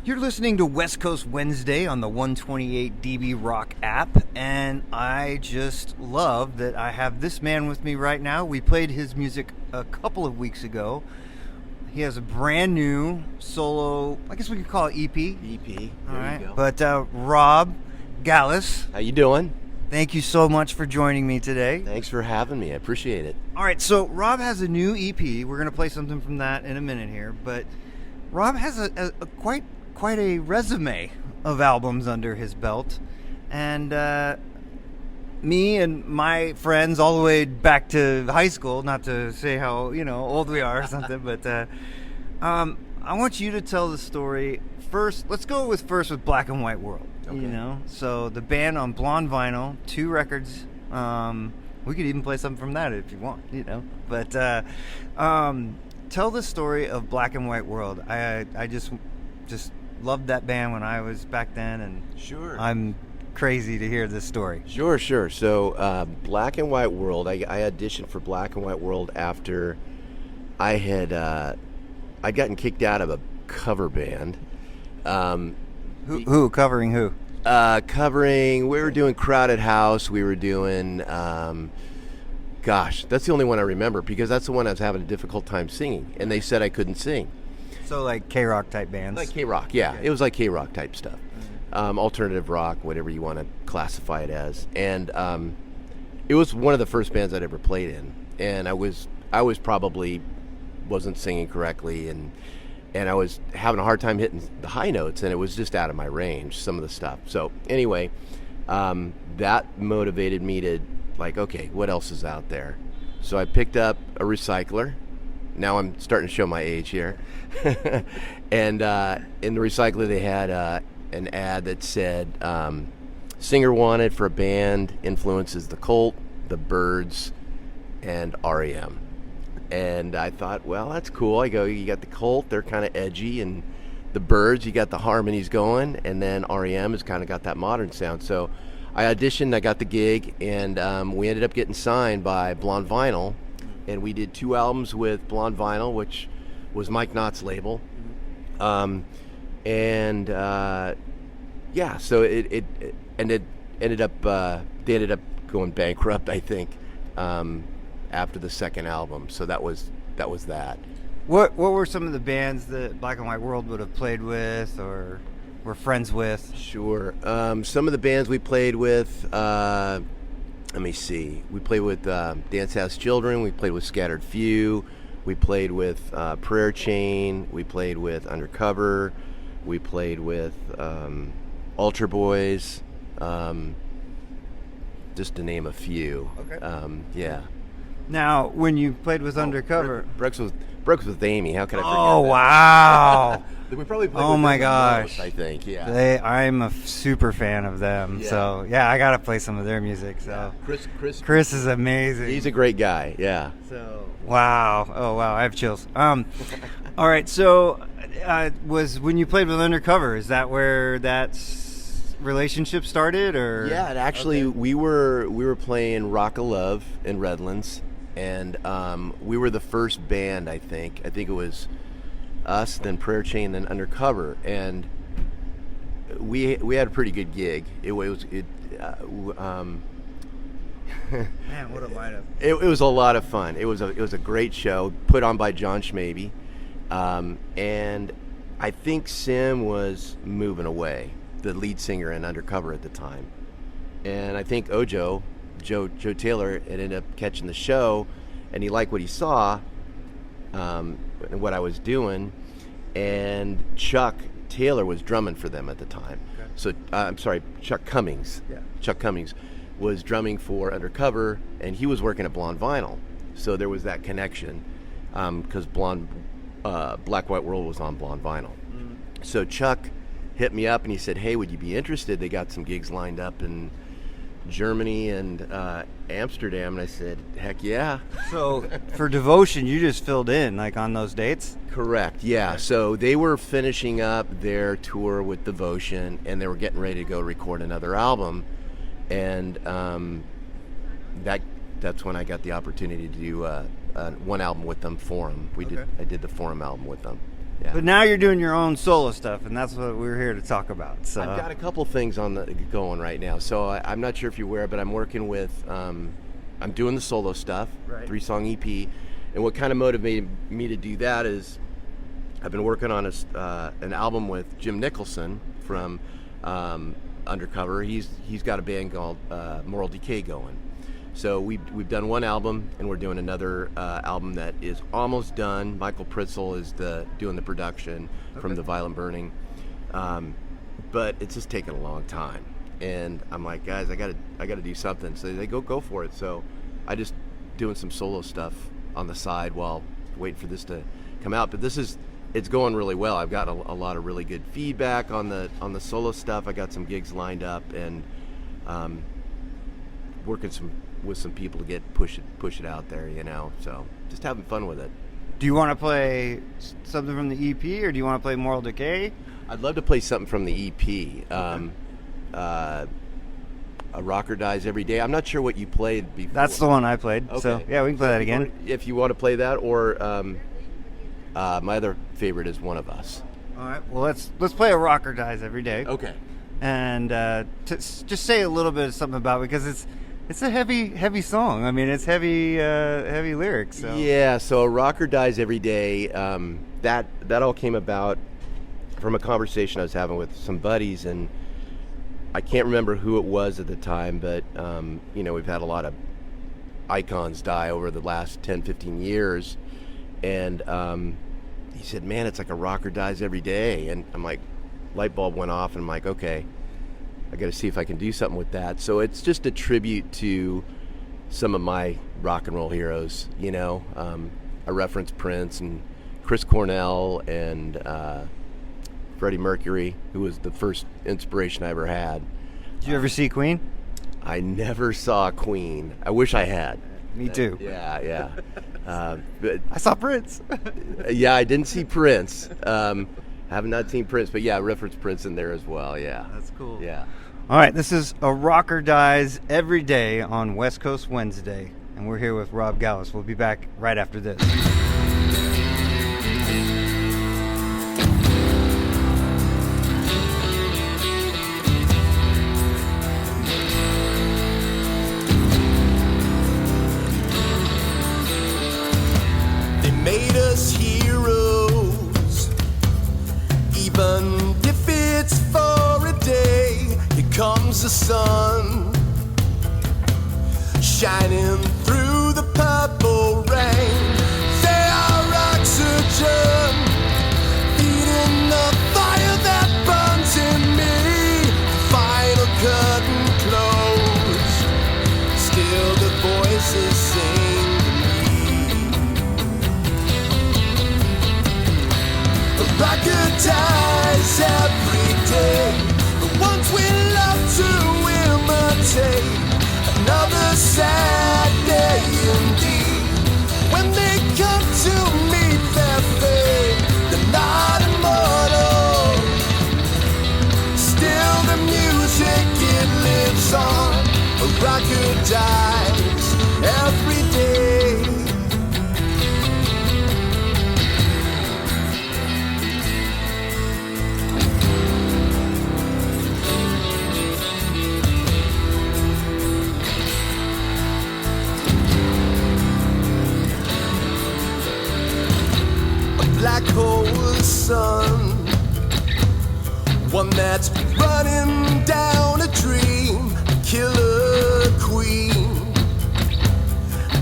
You're listening to West Coast Wednesday on the 128 DB Rock app, and I just love that I have this man with me right now. We played his music a couple of weeks ago. He has a brand new solo, I guess we could call it EP. EP, All there right. you go. But Rob Gallas, How you doing? thank you so much for joining me today. Thanks for having me. I appreciate it. All right, so Rob has a new EP. We're going to play something from that in a minute here, but Rob has a quite a resume of albums under his belt, and me and my friends all the way back to high school, not to say how old we are or something, but I want you to tell the story first. Let's go with Black and White World. Okay. So the band on Blonde Vinyl, 2 records. We could even play something from that if you want, but tell the story of Black and White World. I just loved that band when I was back then, and Sure. I'm crazy to hear this story. Sure. So Black and White World, I auditioned for Black and White World after I had I'd gotten kicked out of a cover band. Who covering who? We were doing Crowded House. We were doing, gosh, that's the only one I remember because that's the one I was having a difficult time singing. And they said I couldn't sing. So like K-rock type bands. Like K-rock, yeah. It was like K-rock type stuff. Alternative rock, whatever you want to classify it as. And it was one of the first bands I'd ever played in. And I was probably wasn't singing correctly, and I was having a hard time hitting the high notes, and it was just out of my range, some of the stuff. So anyway, that motivated me to, like, okay, what else is out there? So I picked up a recycler. Now I'm starting to show my age here. And in the recycler, they had an ad that said, singer wanted for a band influences the Cult, the Byrds, and REM. And I thought, well, that's cool. I go, you got the Cult, they're kind of edgy, and the Byrds, you got the harmonies going, and then REM has kind of got that modern sound. So I auditioned, I got the gig, and we ended up getting signed by Blonde Vinyl, and we did 2 albums with Blonde Vinyl, which was Mike Knott's label. So it ended up they ended up going bankrupt, I think, after the second album. So that was that. What were some of the bands that Black and White World would have played with or were friends with? Sure. Some of the bands we played with, let me see. We played with Dance House Children. We played with Scattered Few. We played with Prayer Chain. We played with Undercover. We played with Altar Boys. Just to name a few. Okay. Yeah. Now, when you played with Undercover... Brooks with Amy. How could I forget Oh, that? wow. We probably played Oh with my them the gosh. most, I think, yeah. I'm a super fan of them. Yeah. So, yeah, I got to play some of their music. So Chris is amazing. He's a great guy, yeah. So, wow. Oh, wow. I have chills. All right. So, was when you played with Undercover, is that where that relationship started, or? Yeah, and actually, Okay. we were playing Rock of Love in Redlands, and we were the first band, I think. I think it was us, then Prayer Chain, then Undercover, and we had a pretty good gig. Man, what a lineup. It was a lot of fun. It was a great show put on by John Schmaby, and I think Sim was moving away, the lead singer in Undercover at the time, and I think Joe Taylor had ended up catching the show, and he liked what he saw, and what I was doing, and Chuck Taylor was drumming for them at the time. Okay. So I'm sorry, Chuck Cummings. Yeah. Chuck Cummings was drumming for Undercover, and he was working at Blonde Vinyl. So there was that connection, because Black White World was on Blonde Vinyl. Mm. So Chuck hit me up and he said, "Hey, would you be interested? They got some gigs lined up in Germany and Amsterdam." And I said, "Heck yeah." So for Devotion, you just filled in like on those dates? Correct, yeah. So they were finishing up their tour with Devotion, and they were getting ready to go record another album, and that's when I got the opportunity to do one album with them, Forum. I did the Forum album with them. Yeah. But now you're doing your own solo stuff, and that's what we're here to talk about. So I've got a couple things going right now. So I'm not sure if you're aware, but I'm working with, I'm doing the solo stuff, Right. 3-song EP. And what kind of motivated me to do that is I've been working on an album with Jim Nicholson from Undercover. He's got a band called Moral Decay going. So we've done one album, and we're doing another album that is almost done. Michael Pritzel is doing the production from The Violent Burning, but it's just taken a long time. And I'm like, guys, I gotta do something. So they go for it. So I just doing some solo stuff on the side while waiting for this to come out. But it's going really well. I've got a lot of really good feedback on the solo stuff. I got some gigs lined up, and working with some people to get push it out there, so just having fun with it. do you want to play something from the EP, or do you want to play Moral Decay? I'd love to play something from the EP. A Rocker Dies Every Day. I'm not sure what you played before. That's the one I played. Okay. So yeah, we can play that again. If you want to play that, or my other favorite is One of Us. All right, well let's play A Rocker Dies Every Day. Okay. And just say a little bit of something about it, because it's a heavy song. I mean, it's heavy lyrics. So. Yeah, so A Rocker Dies Every Day, that all came about from a conversation I was having with some buddies, and I can't remember who it was at the time, but we've had a lot of icons die over the last 10, 15 years, and he said, man, it's like a rocker dies every day. And I'm like, light bulb went off, and I'm like, okay, I got to see if I can do something with that. So it's just a tribute to some of my rock and roll heroes. I reference Prince and Chris Cornell and Freddie Mercury, who was the first inspiration I ever had. Did you ever see Queen? I never saw Queen. I wish I had. Me too. Yeah. But I saw Prince. yeah, I didn't see Prince. Have not seen Prince, but yeah, I referenced Prince in there as well. Yeah. That's cool. Yeah. All right, this is A Rocker Dies Every Day on West Coast Wednesday, and we're here with Rob Gallas. We'll be back right after this. Made us heroes, even if it's for a day. Here comes the sun, shining through the purple rain. They are oxygen, feeding the fire that burns in me. Final curtain closed, still the voices sing. Rocker dies every day, the ones we love to imitate. Another sad day indeed, when they come to meet their fate. They're not immortal, still the music, it lives on. A rocker dies every day. Black hole sun, one that's running down a dream, killer queen,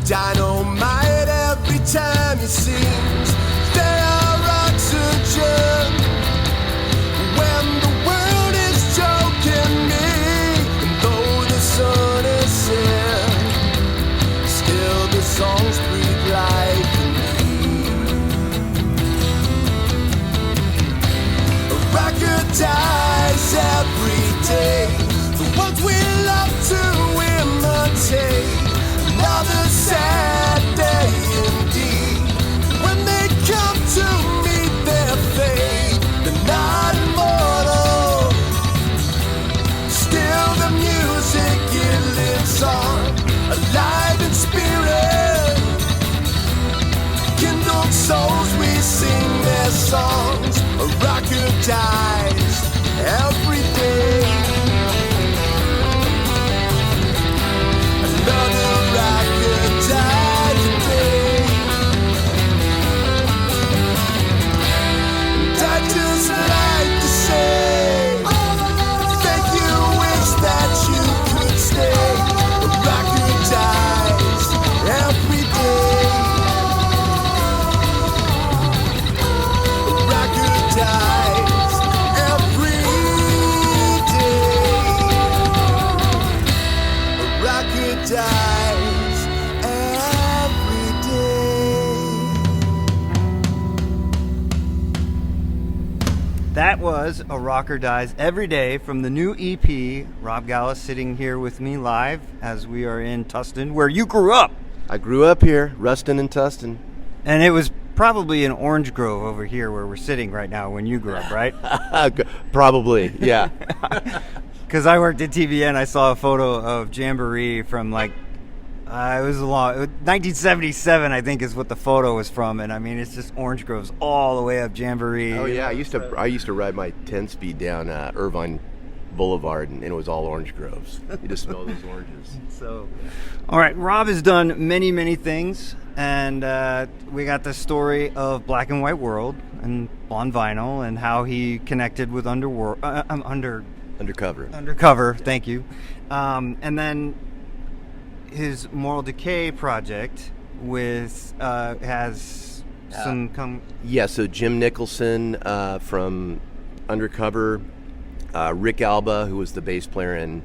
dynamite every time you sings. They are oxygen when the world is choking me, and though the sun is set, still the songs breathe life in me. Rocker dies every day, the ones we love to imitate. Another sad day indeed, when they come to meet their fate. They're not immortal, still the music, it lives on, alive in spirit. Kindled souls, we sing their song. Rocker Dies every day from the new EP. Rob Gallas sitting here with me live as we are in Tustin, where you grew up. I grew up here, Ruston and Tustin. And it was probably in Orange Grove over here where we're sitting right now when you grew up, right? Probably, yeah. Because I worked at TVN, I saw a photo of Jamboree from it was 1977, I think, is what the photo was from, and I mean it's just Orange Groves all the way up Jamboree. Oh yeah, I used to ride my 10-speed down Irvine Boulevard, and it was all orange groves. You just smell those oranges. So, all right, Rob has done many things, and we got the story of Black and White World and on vinyl, and how he connected with Undercover. Thank you, and then his Moral Decay project has some Yeah, so Jim Nicholson from Undercover, Rick Alba, who was the bass player in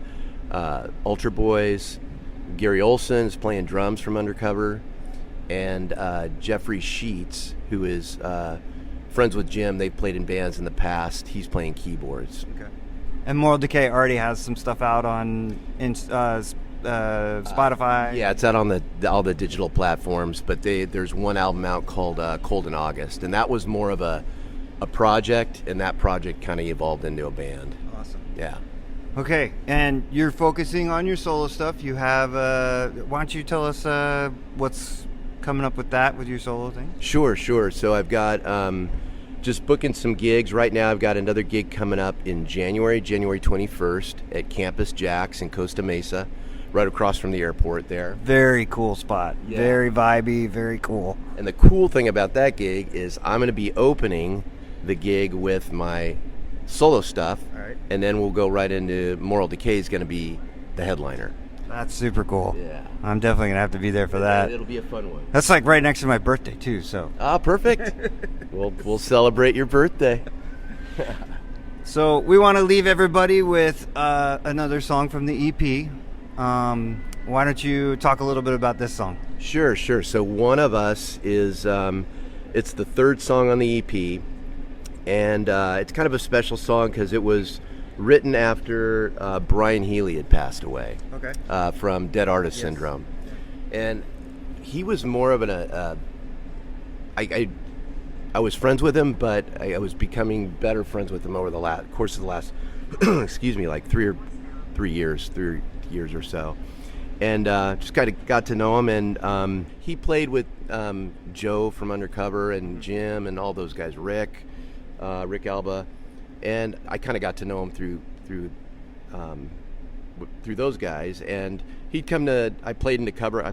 Ultra Boys, Gary Olson is playing drums from Undercover, and Jeffrey Sheets, who is friends with Jim. They've played in bands in the past. He's playing keyboards. Okay. And Moral Decay already has some stuff out on Spotify. Yeah, it's out on all the digital platforms, but there's one album out called Cold in August, and that was more of a project, and that project kind of evolved into a band. Awesome. Yeah. Okay, and you're focusing on your solo stuff. You have, why don't you tell us what's coming up with your solo thing? Sure. So I've got just booking some gigs. Right now I've got another gig coming up in January 21st at Campus Jacks in Costa Mesa, right across from the airport there. Very cool spot. Yeah. Very vibey, very cool. And the cool thing about that gig is I'm going to be opening the gig with my solo stuff, all right, and then we'll go right into Moral Decay is going to be the headliner. That's super cool. Yeah. I'm definitely going to have to be there for that. It'll be a fun one. That's like right next to my birthday, too, so. Ah, perfect. We'll celebrate your birthday. So we want to leave everybody with another song from the EP. Why don't you talk a little bit about this song? Sure. So One of Us is, it's the third song on the EP, and it's kind of a special song because it was written after Brian Healy had passed away. Okay. From Dead Artist Syndrome. And he was more of I was friends with him, but I was becoming better friends with him over the course of the last excuse me, like three years or so. And just kind of got to know him, and he played with Joe from Undercover and Jim and all those guys, Rick Alba, and I kind of got to know him through those guys. And he'd come to, I play in a cover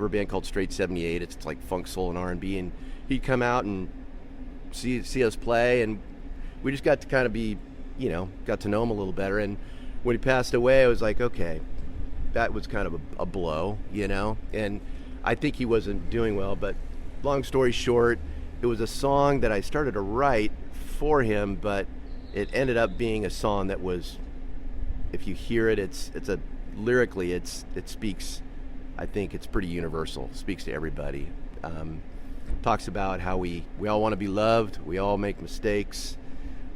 band called Straight 78. It's like funk, soul, and R&B, and he'd come out and see us play, and we just got to kind of got to know him a little better. And when he passed away, I was like, okay, that was kind of a blow, and I think he wasn't doing well. But long story short, it was a song that I started to write for him, but it ended up being a song that was, if you hear it, lyrically it speaks, I think it's pretty universal, speaks to everybody. Talks about how we all want to be loved, we all make mistakes,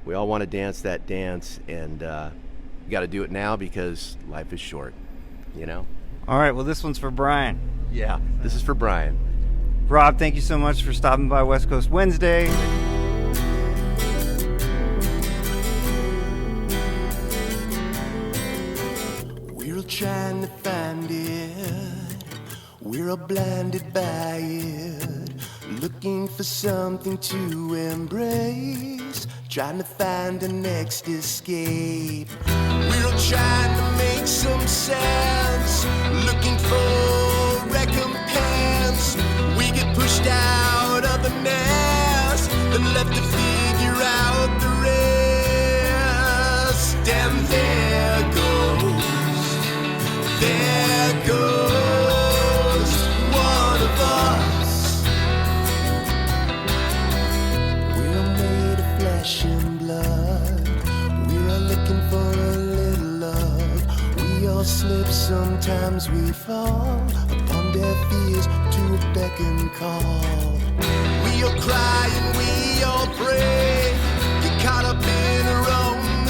we all want to dance that dance, and you got to do it now because life is short, All right, well, this one's for Brian. Yeah, this is for Brian. Rob, thank you so much for stopping by West Coast Wednesday. We're all trying to find it, we're all blinded by it, looking for something to embrace, trying to find the next escape. We're all trying to make some sense, looking for recompense. We get pushed out of the nest and left to figure out the rest. And there goes one of us. We're made of flesh and blood, we're looking for a little love. We all slip, sometimes we fall upon deaf ears to a beck and call. We all cry and we all pray, get caught up in our own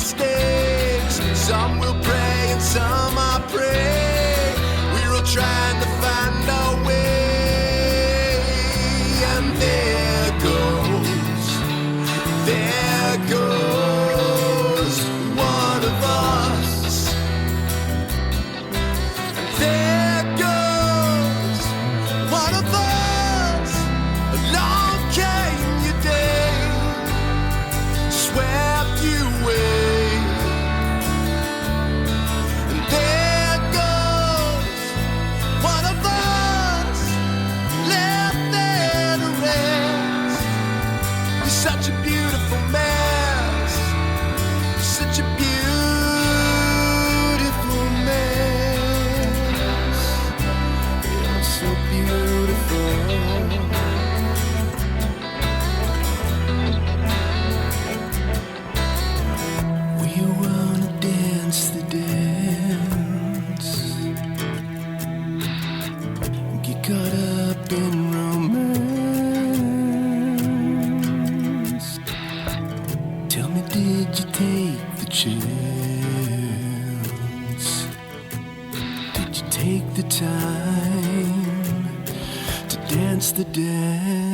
chance? Did you take the time to dance the dance?